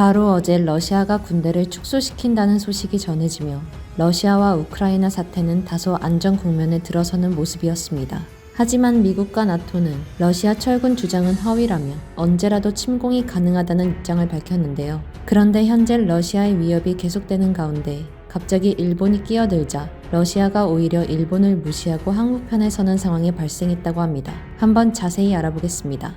바로 어제 러시아가 군대를 축소시킨다는 소식이 전해지며 러시아와 우크라이나 사태는 다소 안정 국면에 들어서는 모습이었습니다. 하지만 미국과 나토는 러시아 철군 주장은 허위라며 언제라도 침공이 가능하다는 입장을 밝혔는데요. 그런데 현재 러시아의 위협이 계속되는 가운데 갑자기 일본이 끼어들자 러시아가 오히려 일본을 무시하고 한국 편에 서는 상황이 발생했다고 합니다. 한번 자세히 알아보겠습니다.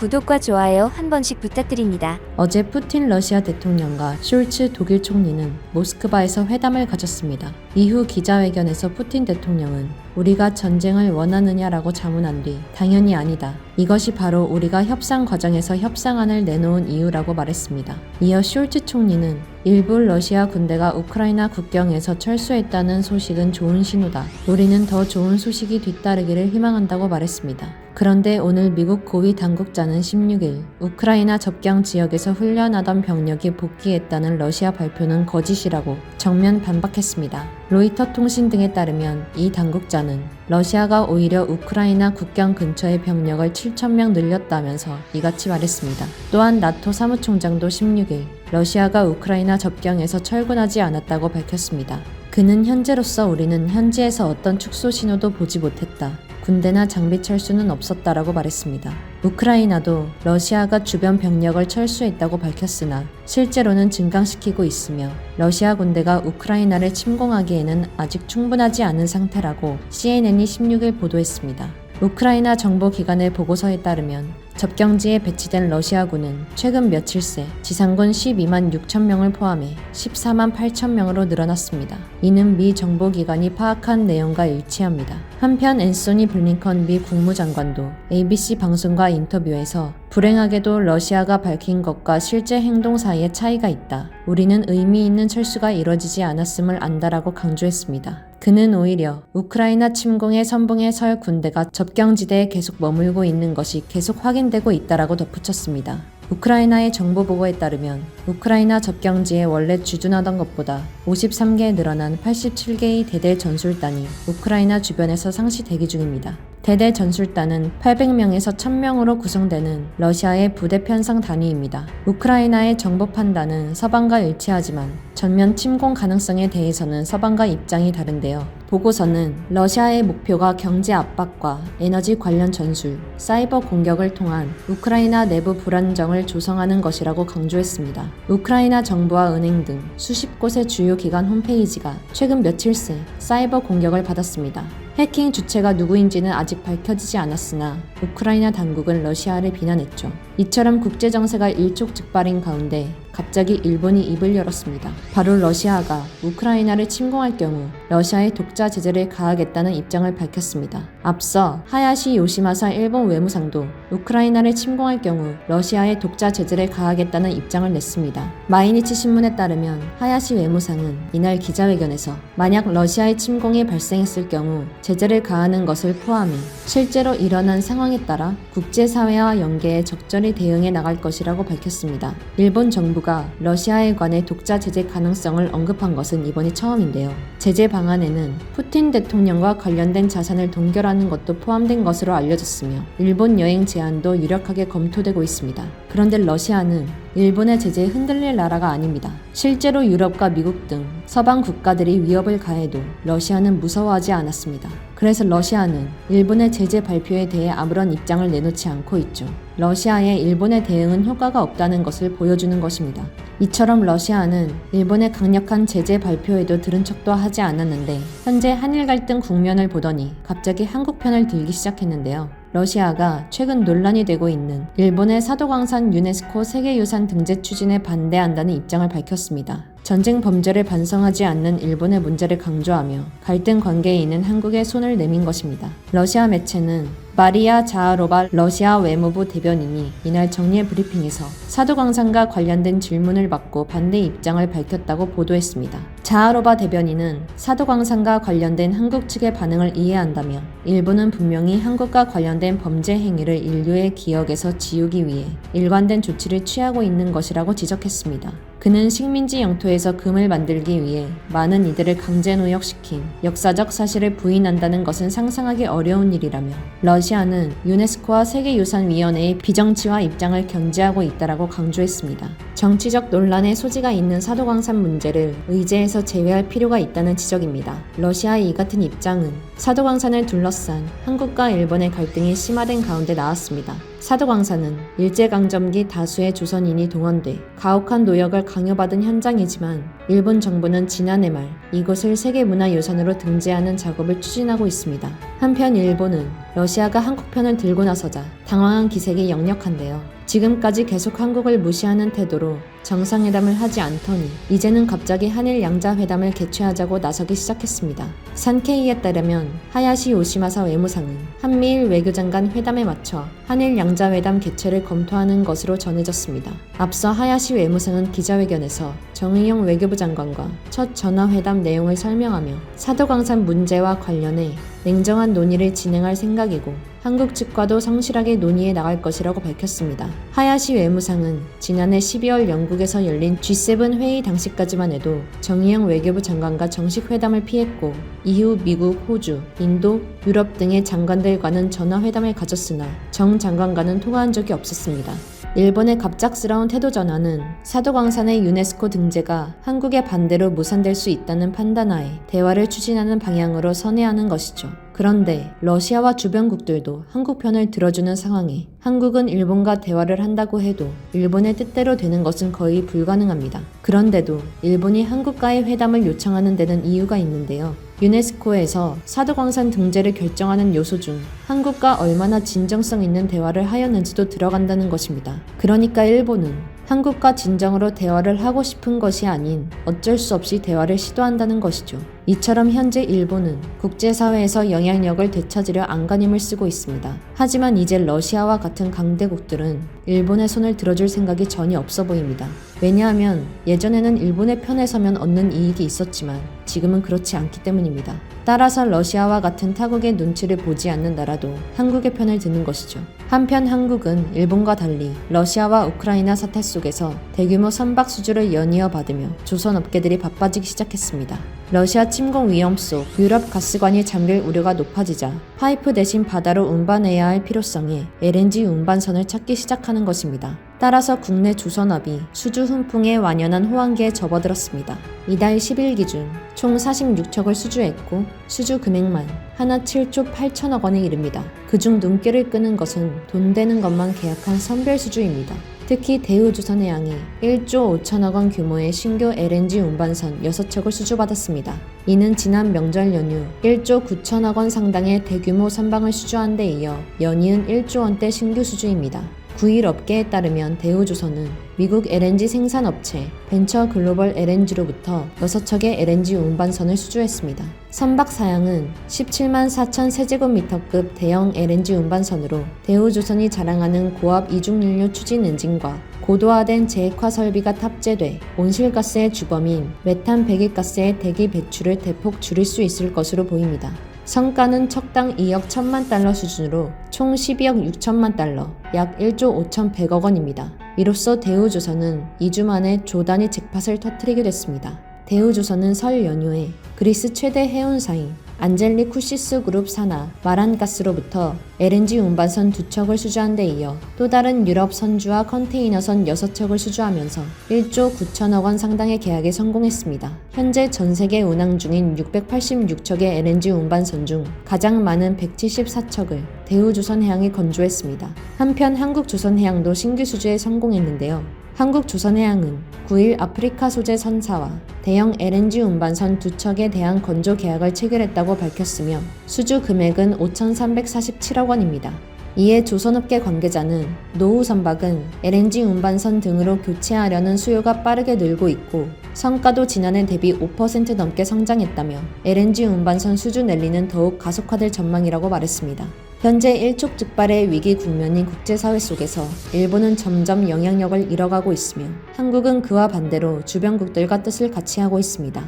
구독과 좋아요 한 번씩 부탁드립니다. 어제 푸틴 러시아 대통령과 숄츠 독일 총리는 모스크바에서 회담을 가졌습니다. 이후 기자회견에서 푸틴 대통령은 우리가 전쟁을 원하느냐라고 자문한 뒤 당연히 아니다. 이것이 바로 우리가 협상 과정에서 협상안을 내놓은 이유라고 말했습니다. 이어 숄츠 총리는 일부 러시아 군대가 우크라이나 국경에서 철수했다는 소식은 좋은 신호다. 우리는 더 좋은 소식이 뒤따르기를 희망한다고 말했습니다. 그런데 오늘 미국 고위 당국자는 16일 우크라이나 접경 지역에서 훈련하던 병력이 복귀했다는 러시아 발표는 거짓이라고 정면 반박했습니다. 로이터 통신 등에 따르면 이 당국자는 러시아가 오히려 우크라이나 국경 근처의 병력을 7,000명 늘렸다면서 이같이 말했습니다. 또한 나토 사무총장도 16일 러시아가 우크라이나 접경에서 철군하지 않았다고 밝혔습니다. 그는 현재로서 우리는 현지에서 어떤 축소 신호도 보지 못했다. 군대나 장비 철수는 없었다라고 말했습니다. 우크라이나도 러시아가 주변 병력을 철수했다고 밝혔으나 실제로는 증강시키고 있으며 러시아 군대가 우크라이나를 침공하기에는 아직 충분하지 않은 상태라고 CNN이 16일 보도했습니다. 우크라이나 정보기관의 보고서에 따르면 접경지에 배치된 러시아군은 최근 며칠 새 지상군 12만 6천 명을 포함해 14만 8천 명으로 늘어났습니다. 이는 미 정보기관이 파악한 내용과 일치합니다. 한편 앤소니 블링컨 미 국무장관도 ABC 방송과 인터뷰에서 불행하게도 러시아가 밝힌 것과 실제 행동 사이에 차이가 있다. 우리는 의미 있는 철수가 이뤄지지 않았음을 안다라고 강조했습니다. 그는 오히려 우크라이나 침공의 선봉에 설 군대가 접경지대에 계속 머물고 있는 것이 계속 확인되고 있다라고 덧붙였습니다. 우크라이나의 정보보고에 따르면 우크라이나 접경지에 원래 주둔하던 것보다 53개 늘어난 87개의 대대 전술단이 우크라이나 주변에서 상시 대기 중입니다. 대대 전술단은 800명에서 1000명으로 구성되는 러시아의 부대 편성 단위입니다. 우크라이나의 정보 판단은 서방과 일치하지만 전면 침공 가능성에 대해서는 서방과 입장이 다른데요. 보고서는 러시아의 목표가 경제 압박과 에너지 관련 전술, 사이버 공격을 통한 우크라이나 내부 불안정을 조성하는 것이라고 강조했습니다. 우크라이나 정부와 은행 등 수십 곳의 주요 기관 홈페이지가 최근 며칠 새 사이버 공격을 받았습니다. 해킹 주체가 누구인지는 아직 밝혀지지 않았으나 우크라이나 당국은 러시아를 비난했죠. 이처럼 국제정세가 일촉즉발인 가운데 갑자기 일본이 입을 열었습니다. 바로 러시아가 우크라이나를 침공할 경우 러시아의 독자 제재를 가하겠다는 입장을 밝혔습니다. 앞서 하야시 요시마사 일본 외무상도 우크라이나를 침공할 경우 러시아의 독자 제재를 가하겠다는 입장을 냈습니다. 마이니치 신문에 따르면 하야시 외무상은 이날 기자회견에서 만약 러시아의 침공이 발생했을 경우 제재를 가하는 것을 포함해 실제로 일어난 상황에 따라 국제사회와 연계해 적절히 대응해 나갈 것이라고 밝혔습니다. 일본 정부가 러시아에 관해 독자 제재 가능성을 언급한 것은 이번이 처음인데요. 제재 방안에는 푸틴 대통령과 관련된 자산을 동결하는 것도 포함된 것으로 알려졌으며 일본 여행 제한도 유력하게 검토되고 있습니다. 그런데 러시아는 일본의 제재에 흔들릴 나라가 아닙니다. 실제로 유럽과 미국 등 서방 국가들이 위협을 가해도 러시아는 무서워하지 않았습니다. 그래서 러시아는 일본의 제재 발표에 대해 아무런 입장을 내놓지 않고 있죠. 러시아의 일본의 대응은 효과가 없다는 것을 보여주는 것입니다. 이처럼 러시아는 일본의 강력한 제재 발표에도 들은 척도 하지 않았는데 현재 한일 갈등 국면을 보더니 갑자기 한국 편을 들기 시작했는데요. 러시아가 최근 논란이 되고 있는 일본의 사도광산 유네스코 세계유산 등재 추진에 반대한다는 입장을 밝혔습니다. 전쟁 범죄를 반성하지 않는 일본의 문제를 강조하며 갈등 관계에 있는 한국에 손을 내민 것입니다. 러시아 매체는 마리아 자하로바 러시아 외무부 대변인이 이날 정례 브리핑에서 사도광산과 관련된 질문을 받고 반대 입장을 밝혔다고 보도했습니다. 자하로바 대변인은 사도광산과 관련된 한국 측의 반응을 이해한다며 일본은 분명히 한국과 관련된 범죄 행위를 인류의 기억에서 지우기 위해 일관된 조치를 취하고 있는 것이라고 지적했습니다. 그는 식민지 영토에서 금을 만들기 위해 많은 이들을 강제 노역시킨 역사적 사실을 부인한다는 것은 상상하기 어려운 일이라며 러시아는 유네스코와 세계유산위원회의 비정치화 입장을 견지하고 있다라고 강조했습니다. 정치적 논란의 소지가 있는 사도광산 문제를 의제에서 제외할 필요가 있다는 지적입니다. 러시아의 이 같은 입장은 사도광산을 둘러싼 한국과 일본의 갈등이 심화된 가운데 나왔습니다. 사도광산은 일제강점기 다수의 조선인이 동원돼 가혹한 노역을 강요받은 현장이지만 일본 정부는 지난해 말 이곳을 세계문화유산으로 등재하는 작업을 추진하고 있습니다. 한편 일본은 러시아가 한국 편을 들고 나서자 당황한 기색이 역력한데요. 지금까지 계속 한국을 무시하는 태도로 정상회담을 하지 않더니 이제는 갑자기 한일 양자회담을 개최하자고 나서기 시작했습니다. 산케이에 따르면 하야시 요시마사 외무상은 한미일 외교장관 회담에 맞춰 한일 양자회담 개최를 검토하는 것으로 전해졌습니다. 앞서 하야시 외무상은 기자회견에서 정의용 외교부 장관과 첫 전화회담 내용을 설명하며 사도광산 문제와 관련해 냉정한 논의를 진행할 생각이고 한국 측과도 성실하게 논의해 나갈 것이라고 밝혔습니다. 하야시 외무상은 지난해 12월 영국에서 열린 G7 회의 당시까지만 해도 정의용 외교부 장관과 정식 회담을 피했고 이후 미국, 호주, 인도, 유럽 등의 장관들과는 전화회담을 가졌으나 정 장관과는 통화한 적이 없었습니다. 일본의 갑작스러운 태도 전환은 사도광산의 유네스코 등재가 한국의 반대로 무산될 수 있다는 판단하에 대화를 추진하는 방향으로 선회하는 것이죠. 그런데 러시아와 주변국들도 한국 편을 들어주는 상황에 한국은 일본과 대화를 한다고 해도 일본의 뜻대로 되는 것은 거의 불가능합니다. 그런데도 일본이 한국과의 회담을 요청하는 데는 이유가 있는데요. 유네스코에서 사도광산 등재를 결정하는 요소 중 한국과 얼마나 진정성 있는 대화를 하였는지도 들어간다는 것입니다. 그러니까 일본은 한국과 진정으로 대화를 하고 싶은 것이 아닌 어쩔 수 없이 대화를 시도한다는 것이죠. 이처럼 현재 일본은 국제사회에서 영향력을 되찾으려 안간힘을 쓰고 있습니다. 하지만 이제 러시아와 같은 강대국들은 일본의 손을 들어줄 생각이 전혀 없어 보입니다. 왜냐하면 예전에는 일본의 편에 서면 얻는 이익이 있었지만 지금은 그렇지 않기 때문입니다. 따라서 러시아와 같은 타국의 눈치를 보지 않는 나라도 한국의 편을 드는 것이죠. 한편 한국은 일본과 달리 러시아와 우크라이나 사태 속에서 대규모 선박 수주를 연이어 받으며 조선업계들이 바빠지기 시작했습니다. 러시아 침공 위험 속 유럽 가스관이 잠길 우려가 높아지자 파이프 대신 바다로 운반해야 할 필요성에 LNG 운반선을 찾기 시작하는 것입니다. 따라서 국내 조선업이 수주 훈풍에 완연한 호황기에 접어들었습니다. 이달 10일 기준 총 46척을 수주했고 수주 금액만 하나 7조 8천억 원에 이릅니다. 그중 눈길을 끄는 것은 돈 되는 것만 계약한 선별 수주입니다. 특히 대우조선해양이 1조 5천억 원 규모의 신규 LNG 운반선 6척을 수주받았습니다. 이는 지난 명절 연휴 1조 9천억 원 상당의 대규모 선박을 수주한 데 이어 연이은 1조 원대 신규 수주입니다. 9일 업계에 따르면 대우조선은 미국 LNG 생산업체 벤처글로벌 LNG로부터 6척의 LNG 운반선을 수주했습니다. 선박 사양은 17만 4천 세제곱미터급 대형 LNG 운반선으로 대우조선이 자랑하는 고압 이중연료 추진 엔진과 고도화된 제액화 설비가 탑재돼 온실가스의 주범인 메탄 배기가스의 대기 배출을 대폭 줄일 수 있을 것으로 보입니다. 성가는 척당 2억 1천만 달러 수준으로 총 12억 6천만 달러, 약 1조 5,100억 원입니다. 이로써 대우조선은 2주 만에 조단위 잭팟을 터뜨리게 됐습니다. 대우조선은 설 연휴에 그리스 최대 해운사인 안젤리쿠시스 그룹 산하 마란가스로부터 LNG 운반선 2척을 수주한 데 이어 또 다른 유럽 선주와 컨테이너선 6척을 수주하면서 1조 9천억 원 상당의 계약에 성공했습니다. 현재 전 세계 운항 중인 686척의 LNG 운반선 중 가장 많은 174척을 대우조선해양이 건조했습니다. 한편 한국조선해양도 신규 수주에 성공했는데요. 한국조선해양은 9일 아프리카 소재 선사와 대형 LNG 운반선 2척에 대한 건조 계약을 체결했다고 밝혔으며 수주 금액은 5,347억 원입니다. 이에 조선업계 관계자는 노후 선박은 LNG 운반선 등으로 교체하려는 수요가 빠르게 늘고 있고 성과도 지난해 대비 5% 넘게 성장했다며 LNG 운반선 수주 랠리는 더욱 가속화될 전망이라고 말했습니다. 현재 일촉즉발의 위기 국면인 국제사회 속에서 일본은 점점 영향력을 잃어가고 있으며 한국은 그와 반대로 주변국들과 뜻을 같이 하고 있습니다.